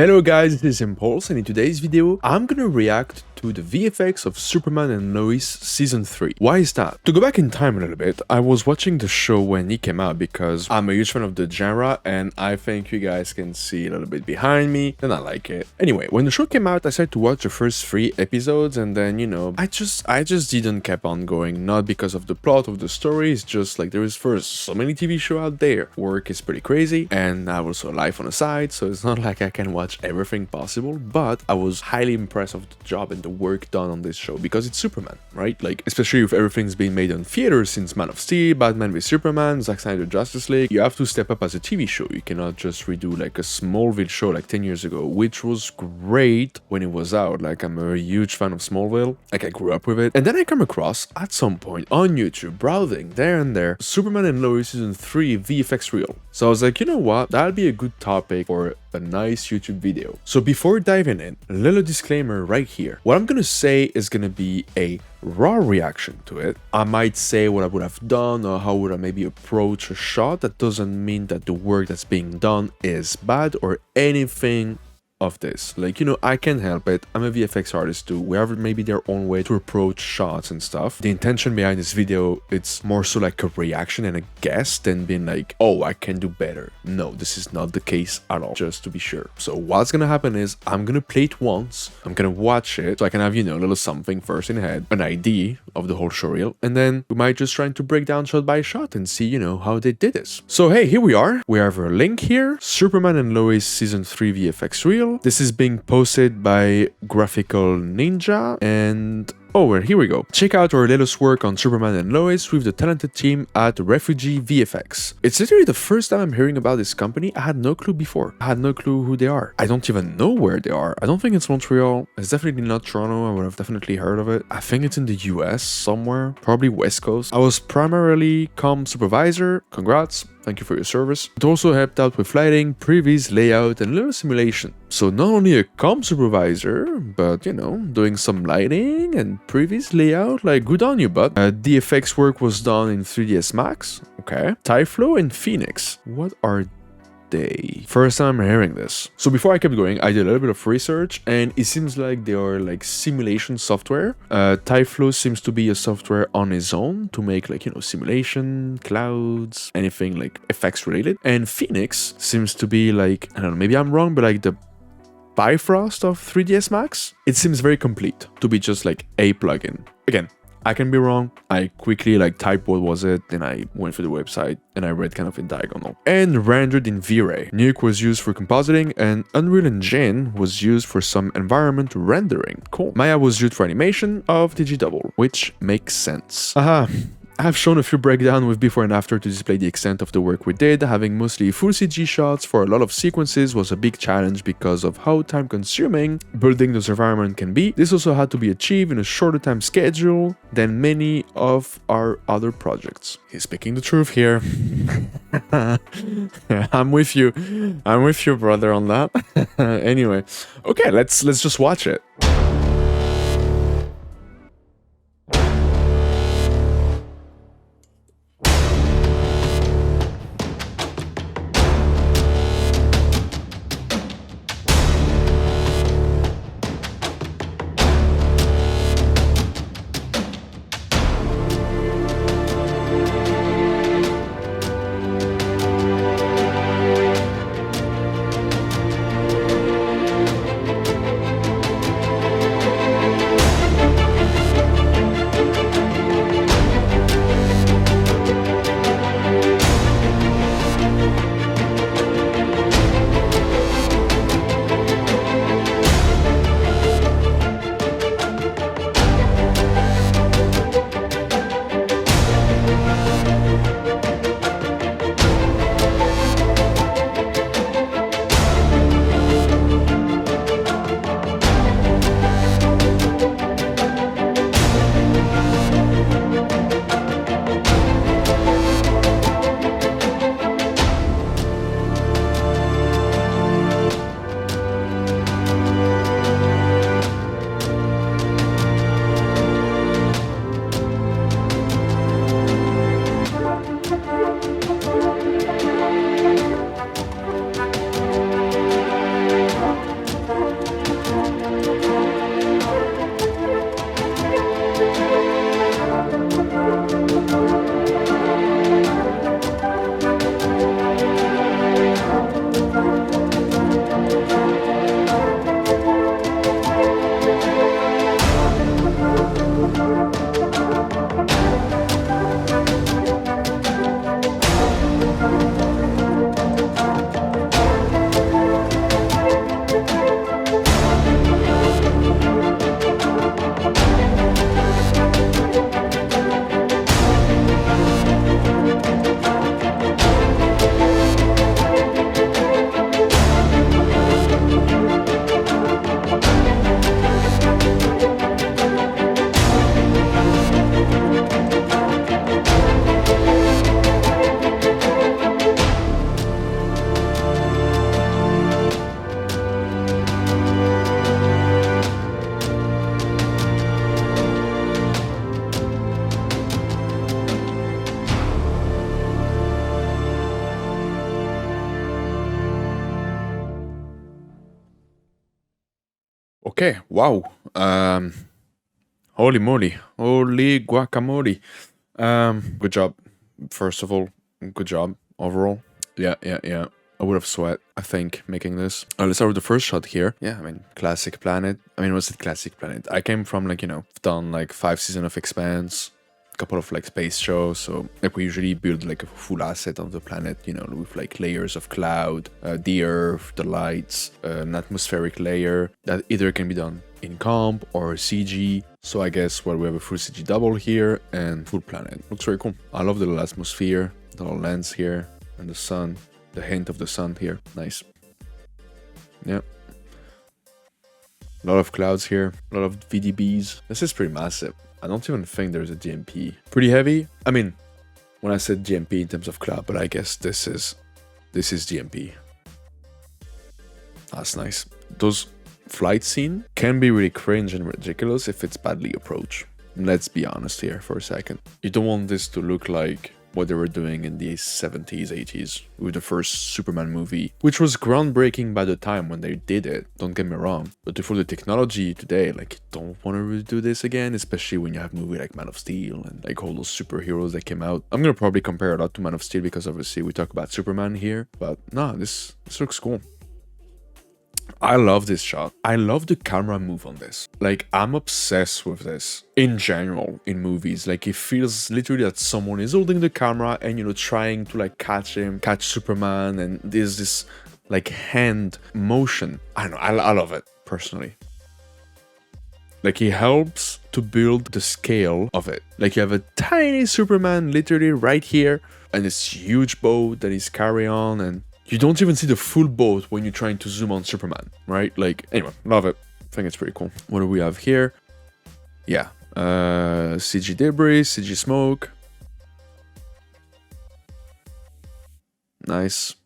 Hello guys, this is Impulse, and in today's video, I'm gonna react to the VFX of Superman and Lois Season 3. Why is that? To go back in time a little bit, I was watching the show when it came out because I'm a huge fan of the genre, and I think you guys can see a little bit behind me, and I like it. Anyway, when the show came out, I started to watch the first 3 episodes, and then, I just didn't keep on going, not because of the plot of the story, it's just like there is first so many TV shows out there. Work is pretty crazy, and I have also life on the side, so it's not like I can watch everything possible, but I was highly impressed of the job and the work done on this show because it's Superman, right? Like, especially if everything's been made on theater since Man of Steel, Batman v Superman, Zack Snyder Justice League, you have to step up as a TV show. You cannot just redo like a Smallville show like 10 years ago, which was great when it was out. Like, I'm a huge fan of Smallville, like I grew up with it. And then I come across, at some point on YouTube, browsing there and there, Superman and Lois Season 3 VFX Reel. So I was like, you know what, that'd be a good topic for a nice YouTube video. So before diving in, a little disclaimer right here. What I'm gonna say is gonna be a raw reaction to it. I might say what I would have done or how would I maybe approach a shot. That doesn't mean that the work that's being done is bad or anything of this. Like, I can't help it. I'm a VFX artist too. We have maybe their own way to approach shots and stuff. The intention behind this video, it's more so like a reaction and a guess than being like, oh, I can do better. No, this is not the case at all, just to be sure. So what's gonna happen is I'm gonna play it once, I'm gonna watch it so I can have, a little something first in head, an idea of the whole show reel, and then we might just try to break down shot by shot and see, how they did this. So hey, here we are. We have a link here, Superman and Lois Season 3 VFX Reel. This is being posted by Graphical Ninja, and well, here we go. Check out our latest work on Superman and Lois with the talented team at Refugee VFX. It's literally the first time I'm hearing about this company. I had no clue before. I had no clue who they are. I don't even know where they are. I don't think it's Montreal. It's definitely not Toronto. I would have definitely heard of it. I think it's in the US somewhere, probably West Coast. I was primarily comm supervisor. Congrats. Thank you for your service. It also helped out with lighting, previs, layout, and a little simulation. So not only a comm supervisor, but doing some lighting and previs layout, like good on you, bud. The effects work was done in 3ds Max, okay. Tyflow and Phoenix. What are they? First time I'm hearing this. So before I kept going, I did a little bit of research, and it seems like they are like simulation software. Tyflow seems to be a software on its own to make like, simulation, clouds, anything like effects related. And Phoenix seems to be like, I don't know, maybe I'm wrong, but like the Bifrost of 3ds Max. It seems very complete to be just like a plugin. Again, I can be wrong. I quickly typed what was it, then I went for the website and I read kind of in diagonal. And rendered in V-Ray. Nuke was used for compositing, and Unreal Engine was used for some environment rendering. Cool. Maya was used for animation of Digidouble, which makes sense. I've shown a few breakdowns with before and after to display the extent of the work we did. Having mostly full CG shots for a lot of sequences was a big challenge because of how time consuming building this environment can be. This also had to be achieved in a shorter time schedule than many of our other projects. He's speaking the truth here. I'm with you. I'm with you, brother, on that. Anyway, okay, let's just watch it. Okay, wow. Holy moly. Holy guacamole. Good job. First of all, good job overall. Yeah. I would have sweat, I think, making this. Let's start with the first shot here. Yeah, I mean, classic planet. I mean, what's it classic planet? I came from, like, I've done like 5 seasons of Expanse, a couple of like space shows. So like we usually build like a full asset on the planet, with like layers of cloud, the earth, the lights, an atmospheric layer that either can be done in comp or CG. So I guess, well, we have a full CG double here and full planet. Looks very cool. I love the little atmosphere, the little lens here, and the sun. The hint of the sun here. Nice. Yeah. A lot of clouds here. A lot of VDBs. This is pretty massive. I don't even think there's a GMP. Pretty heavy. I mean, when I said GMP in terms of cloud, but I guess this is GMP. That's nice. Those flight scene can be really cringe and ridiculous if it's badly approached. Let's be honest here for a second. You don't want this to look like what they were doing in the 70s, 80s with the first Superman movie, which was groundbreaking by the time when they did it, don't get me wrong. But for the technology today, like, you don't want to redo this again, especially when you have movie like Man of Steel and like all those superheroes that came out. I'm gonna probably compare a lot to Man of Steel because obviously we talk about Superman here, but no, this looks cool. I love this shot. I love the camera move on this. Like, I'm obsessed with this in general in movies. Like, it feels literally that someone is holding the camera and, trying to like catch Superman, and there's this like hand motion. I don't know, I love it personally. Like, it helps to build the scale of it. Like, you have a tiny Superman literally right here and this huge boat that he's carrying on, and you don't even see the full boat when you're trying to zoom on Superman, right? Like, anyway, love it. I think it's pretty cool. What do we have here? Yeah, CG debris, CG smoke. Nice.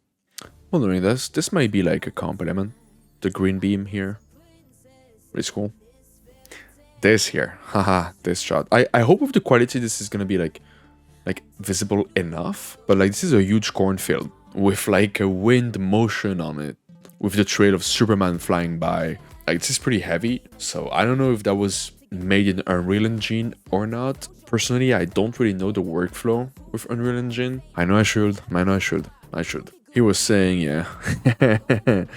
Wondering this might be like a comp element. The green beam here. Pretty cool. This here, haha, this shot. I hope with the quality this is gonna be like visible enough, but like this is a huge cornfield with like a wind motion on it, with the trail of Superman flying by. Like, this is pretty heavy, so I don't know if that was made in Unreal Engine or not. Personally, I don't really know the workflow with Unreal Engine. I know I should. He was saying, yeah,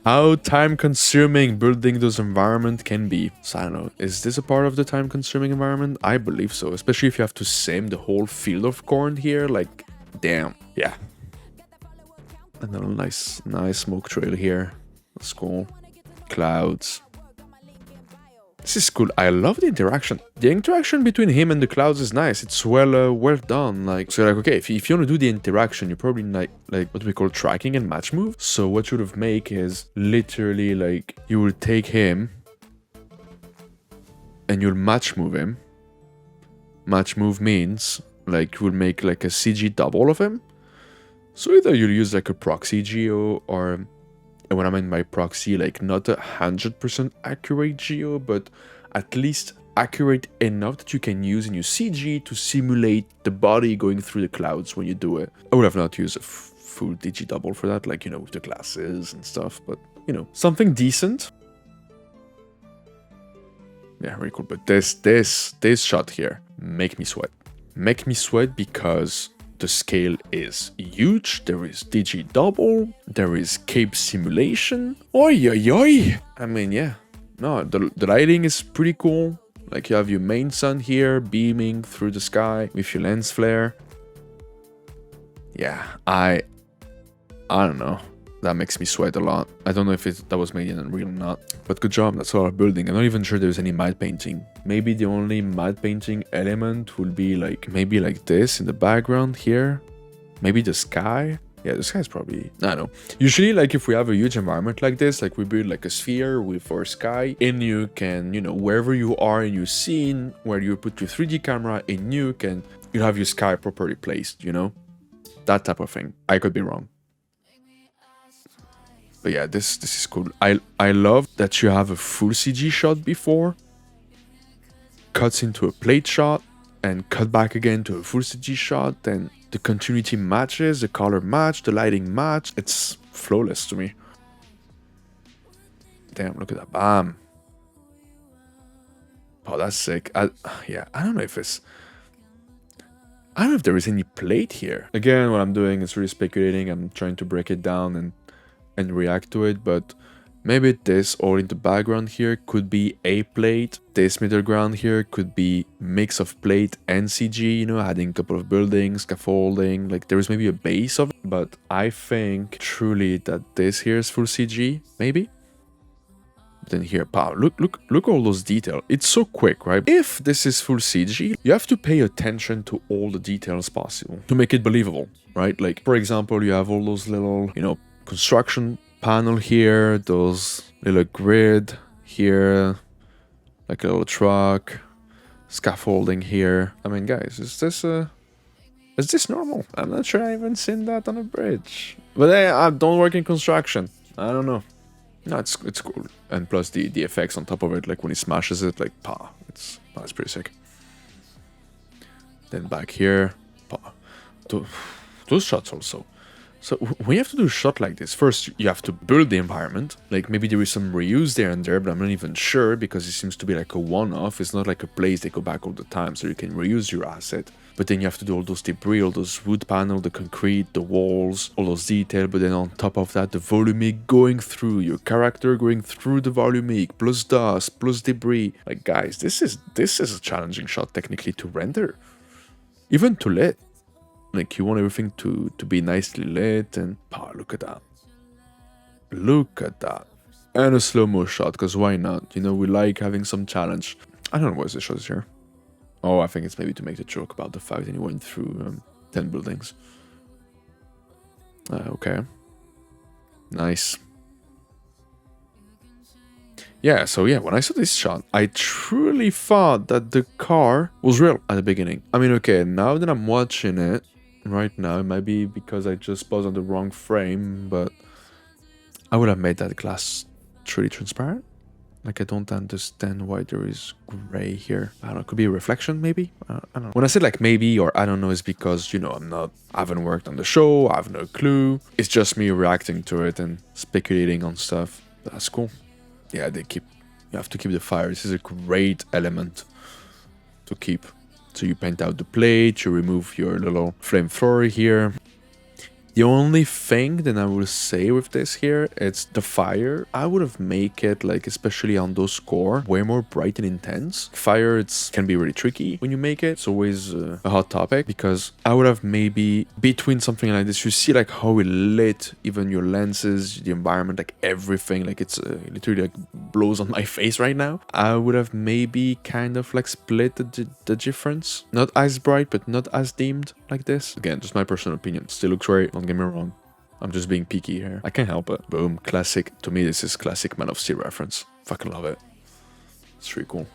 how time-consuming building those environments can be. So I don't know, is this a part of the time-consuming environment? I believe so, especially if you have to sim the whole field of corn here. Like, damn, yeah. Another nice smoke trail here. That's cool. Clouds. This is cool. I love the interaction. The interaction between him and the clouds is nice. It's well done. Like, so like, okay, if you want to do the interaction, you probably like what we call tracking and match move. So what you would have make is literally like you will take him and you'll match move him. Match move means like you will make like a CG double of him. So either you'll use like a proxy geo, or, and when I mean by proxy, like not 100% accurate geo, but at least accurate enough that you can use in your CG to simulate the body going through the clouds when you do it. I would have not used a full DG double for that, like, with the glasses and stuff, but, something decent. Yeah, very cool. But this shot here make me sweat. Make me sweat because the scale is huge. There is DG double. There is cape simulation. Oi, oi, oi. I mean, yeah. No, the lighting is pretty cool. Like, you have your main sun here beaming through the sky with your lens flare. Yeah, I don't know. That makes me sweat a lot. I don't know if that was made in Unreal or not. But good job, that's all our building. I'm not even sure there's any matte painting. Maybe the only matte painting element will be like, maybe like this in the background here. Maybe the sky. Yeah, the sky is probably, I don't know. Usually, like, if we have a huge environment like this, like we build like a sphere with our sky, and you can, wherever you are in your scene, where you put your 3D camera in Nuke, and you have your sky properly placed, That type of thing. I could be wrong. But yeah, this is cool. I love that you have a full CG shot before, cuts into a plate shot, and cut back again to a full CG shot, and the continuity matches, the color match, the lighting match. It's flawless to me. Damn, look at that. Bam. Oh, that's sick. Yeah, I don't know if it's... I don't know if there is any plate here. Again, what I'm doing is really speculating. I'm trying to break it down and react to it, but maybe this all in the background here could be a plate. This middle ground here could be mix of plate and CG, you know, adding a couple of buildings, scaffolding, like there is maybe a base of it, but I think truly that this here is full CG, maybe? Then here, pow, look all those details. It's so quick, right? If this is full CG, you have to pay attention to all the details possible to make it believable, right? Like, for example, you have all those little, you know, construction panel here, those little grid here, like a little truck, scaffolding here. I mean, guys, is this normal? I'm not sure I haven't seen that on a bridge. But hey, I don't work in construction. I don't know. No, it's cool. And plus the effects on top of it, like when he smashes it, like, pa, it's pretty sick. Then back here, pa. Those shots also. So when you have to do a shot like this, first you have to build the environment. Like maybe there is some reuse there and there, but I'm not even sure because it seems to be like a one-off. It's not like a place they go back all the time, so you can reuse your asset. But then you have to do all those debris, all those wood panel, the concrete, the walls, all those detail. But then on top of that, the volumic going through, your character going through the volumic, plus dust, plus debris. Like guys, this is a challenging shot technically to render. Even to lit. Like you want everything to be nicely lit and look at that. Look at that. And a slow-mo shot, because why not? You know, we like having some challenge. I don't know what's the shot here. Oh, I think it's maybe to make the joke about the fact that he went through 10 buildings. Okay. Nice. Yeah, so yeah, when I saw this shot, I truly thought that the car was real at the beginning. I mean, okay, now that I'm watching it, right now, it might be because I just paused on the wrong frame, but I would have made that glass truly transparent. Like, I don't understand why there is gray here. I don't know, it could be a reflection, maybe? I don't know. When I said, like, maybe or I don't know, it's because, you know, I haven't worked on the show, I have no clue. It's just me reacting to it and speculating on stuff. That's cool. Yeah, you have to keep the fire. This is a great element to keep. So you paint out the plate, you remove your little flamethrower here. The only thing that I will say with this here, it's the fire. I would have made it, like, especially on those core, way more bright and intense. Fire, can be really tricky when you make it. It's always a hot topic because I would have maybe between something like this, you see like how it lit, even your lenses, the environment, like everything, like it's literally like blows on my face right now. I would have maybe kind of like split the difference. Not as bright, but not as dimmed like this. Again, just my personal opinion. Still looks great. Don't get me wrong. I'm just being picky here. I can't help it. Boom. Classic. To me, this is classic Man of Steel reference. Fucking love it. It's really cool.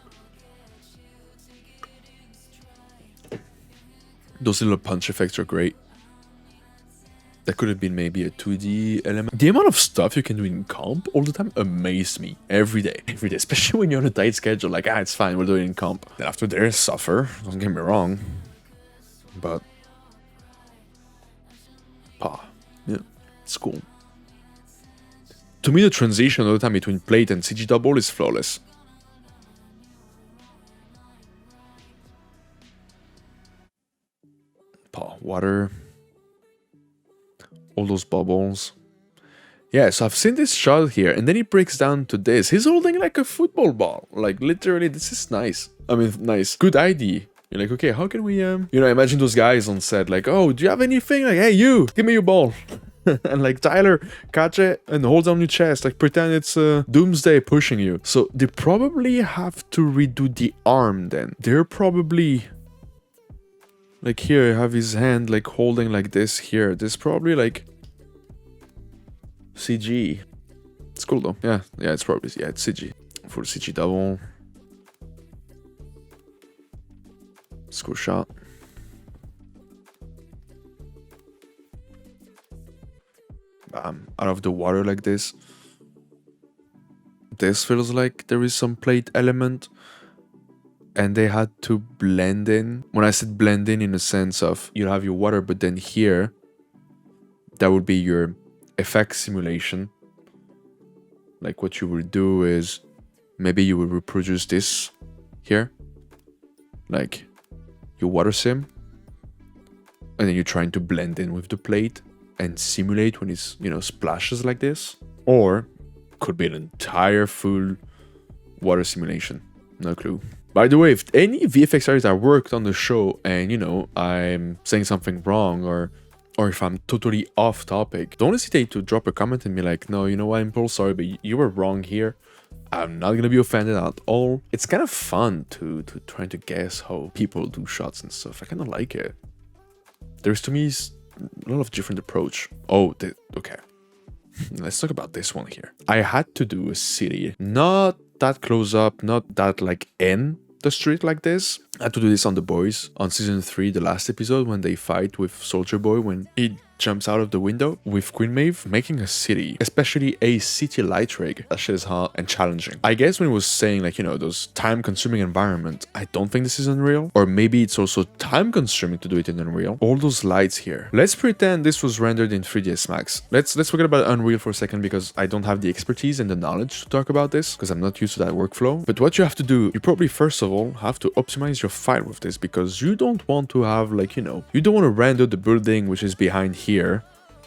Those little punch effects are great. That could have been maybe a 2D element. The amount of stuff you can do in comp all the time amazed me. Every day. Every day. Especially when you're on a tight schedule. Like, it's fine. We're doing it in comp. Then after there, suffer. Don't get me wrong. But... yeah, it's cool. To me, the transition all the time between plate and CG double is flawless. Water. All those bubbles. Yeah, so I've seen this shot here, and then he breaks down to this. He's holding like a football ball. Like, literally, this is nice. I mean, nice. Good idea. You're like, okay, how can we, you know, imagine those guys on set, like, oh, do you have anything? Like, hey, you, give me your ball. And like, Tyler, catch it and hold on your chest. Like, pretend it's Doomsday pushing you. So they probably have to redo the arm then. They're probably... like, here, you have his hand, like, holding like this here. There's probably, like... CG. It's cool, though. Yeah, it's probably... yeah, it's CG. Full CG double. Cool shot. Bam. Out of the water like this. This feels like there is some plate element. And they had to blend in. When I said blend in a sense of you have your water, but then here, that would be your effect simulation. Like what you will do is maybe you will reproduce this here. Like, you water sim, and then you're trying to blend in with the plate and simulate when it's, you know, splashes like this. Or could be an entire full water simulation. No clue. By the way, if any VFX artists that worked on the show and, you know, I'm saying something wrong or if I'm totally off topic, don't hesitate to drop a comment and be like, no, you know what, Impulse, sorry, but you were wrong here. I'm not gonna be offended at all. It's kind of fun to try to guess how people do shots and stuff. I kind of like it. There's, to me, a lot of different approach. Oh, okay. Let's talk about this one here. I had to do a city, not that close up, not that like in the street like this. I had to do this on The Boys on season 3, the last episode, when they fight with Soldier Boy, when he jumps out of the window with Queen Maeve, making a city, especially a city light rig. That shit is hard and challenging. I guess when it was saying like, you know, those time-consuming environment, I don't think this is Unreal, or maybe it's also time-consuming to do it in Unreal. All those lights here. Let's pretend this was rendered in 3ds Max. Let's forget about Unreal for a second, because I don't have the expertise and the knowledge to talk about this, because I'm not used to that workflow. But what you have to do, you probably first of all have to optimize your file with this, because you don't want to have like, you know, you don't want to render the building which is behind here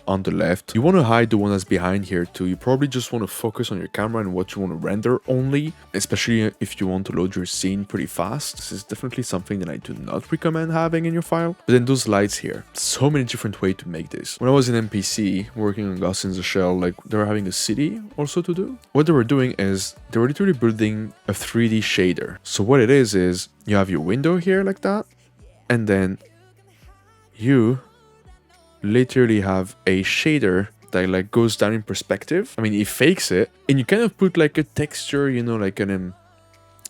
on the left. You want to hide the one that's behind here too. You probably just want to focus on your camera and what you want to render only, especially if you want to load your scene pretty fast. This is definitely something that I do not recommend having in your file. But then those lights here, so many different ways to make this. When I was in MPC working on Ghost in the Shell, like they were having a city also to do. What they were doing is they were literally building a 3D shader. So what it is you have your window here like that, and then you literally have a shader that like goes down in perspective. I mean, it fakes it, and you kind of put like a texture, you know, like an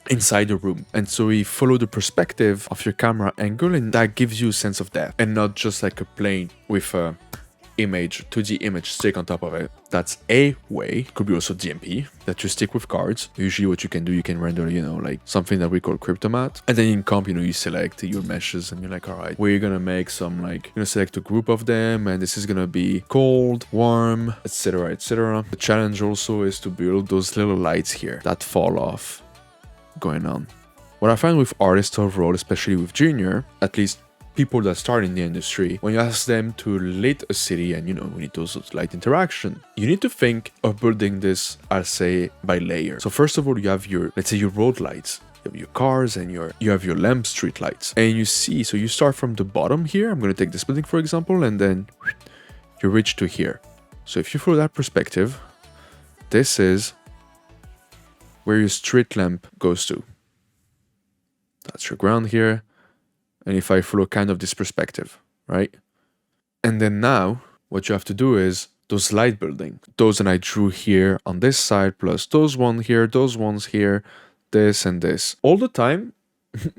inside the room, and so you follow the perspective of your camera angle, and that gives you a sense of depth, and not just like a plane with a image, 2D image stick on top of it. That's a way. Could be also DMP that you stick with cards. Usually what you can do, you can render, you know, like something that we call cryptomat, and then in comp, you know, you select your meshes and you're like, all right, we're gonna make some, like, you're gonna select a group of them, and this is gonna be cold, warm, etc, etc. The challenge also is to build those little lights here that fall off going on. What I find with artists overall, especially with junior, at least people that start in the industry, when you ask them to lit a city and, you know, we need those light interaction, you need to think of building this, I'll say, by layer. So first of all, you have your, let's say, your road lights, you have your cars, and you have your lamp street lights. And you see, so you start from the bottom here. I'm going to take this building, for example, and then you reach to here. So if you follow that perspective, this is where your street lamp goes to. That's your ground here. And if I follow kind of this perspective, right? And then now, what you have to do is those light building, those that I drew here on this side, plus those ones here, this and this. All the time,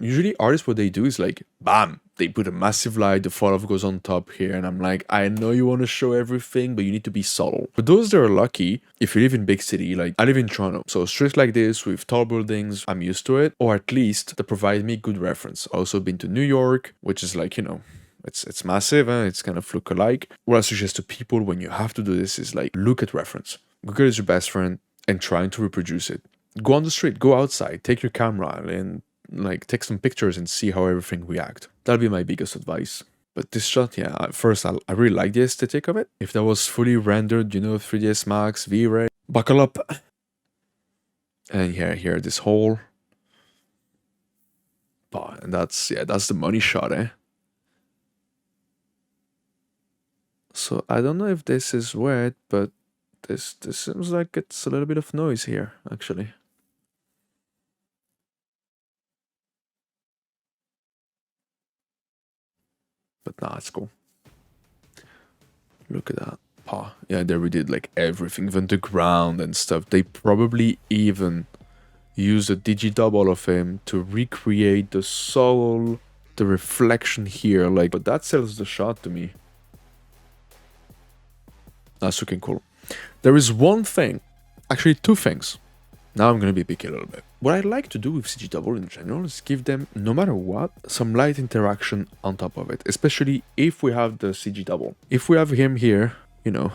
usually artists, what they do is like, bam, they put a massive light, the fall off goes on top here, and I'm like, I know you want to show everything, but you need to be subtle. For those that are lucky, if you live in big city, like I live in Toronto, so streets like this with tall buildings, I'm used to it, or at least that provide me good reference. Also been to New York, which is like, you know, it's massive, it's kind of look-alike. What I suggest to people when you have to do this is like, look at reference. Google is your best friend and trying to reproduce it. Go on the street, go outside, take your camera and like take some pictures and see how everything react. That'll be my biggest advice. But this shot, yeah, at first I really like the aesthetic of it. If that was fully rendered, you know, 3ds Max, V-Ray, buckle up. And here, this hole. Oh, and that's the money shot, eh? So I don't know if this is wet, but this seems like it's a little bit of noise here, actually. But nah, it's cool. Look at that. Oh, yeah, they redid like everything, even the ground and stuff. They probably even used a digi-double of him to recreate the soul, the reflection here. Like, but that sells the shot to me. That's looking cool. There is one thing, actually two things. Now I'm going to be picky a little bit. What I like to do with CG Double in general is give them, no matter what, some light interaction on top of it. Especially if we have the CG Double. If we have him here, you know,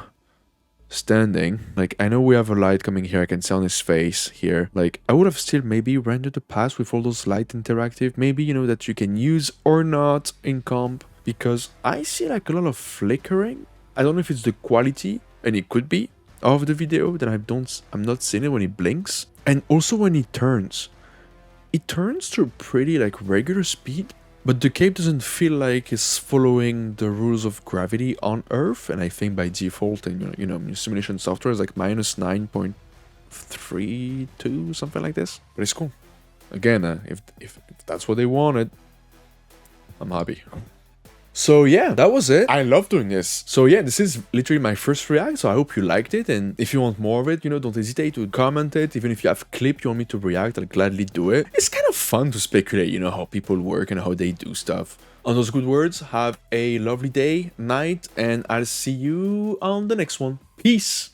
standing. Like, I know we have a light coming here, I can see on his face here. Like, I would have still maybe rendered the path with all those light interactive, maybe, you know, that you can use or not in comp, because I see like a lot of flickering. I don't know if it's the quality, and it could be, of the video, that I'm not seeing it when he blinks. And also when he turns. It turns to a pretty like regular speed, but the cape doesn't feel like it's following the rules of gravity on Earth, and I think by default in simulation software is like minus 9.32, something like this. But it's cool. Again, if that's what they wanted, I'm happy. So yeah, that was it. I love doing this. So yeah, this is literally my first React, so I hope you liked it. And if you want more of it, you know, don't hesitate to comment it. Even if you have a clip you want me to react, I'll gladly do it. It's kind of fun to speculate, you know, how people work and how they do stuff. On those good words, have a lovely day, night, and I'll see you on the next one. Peace!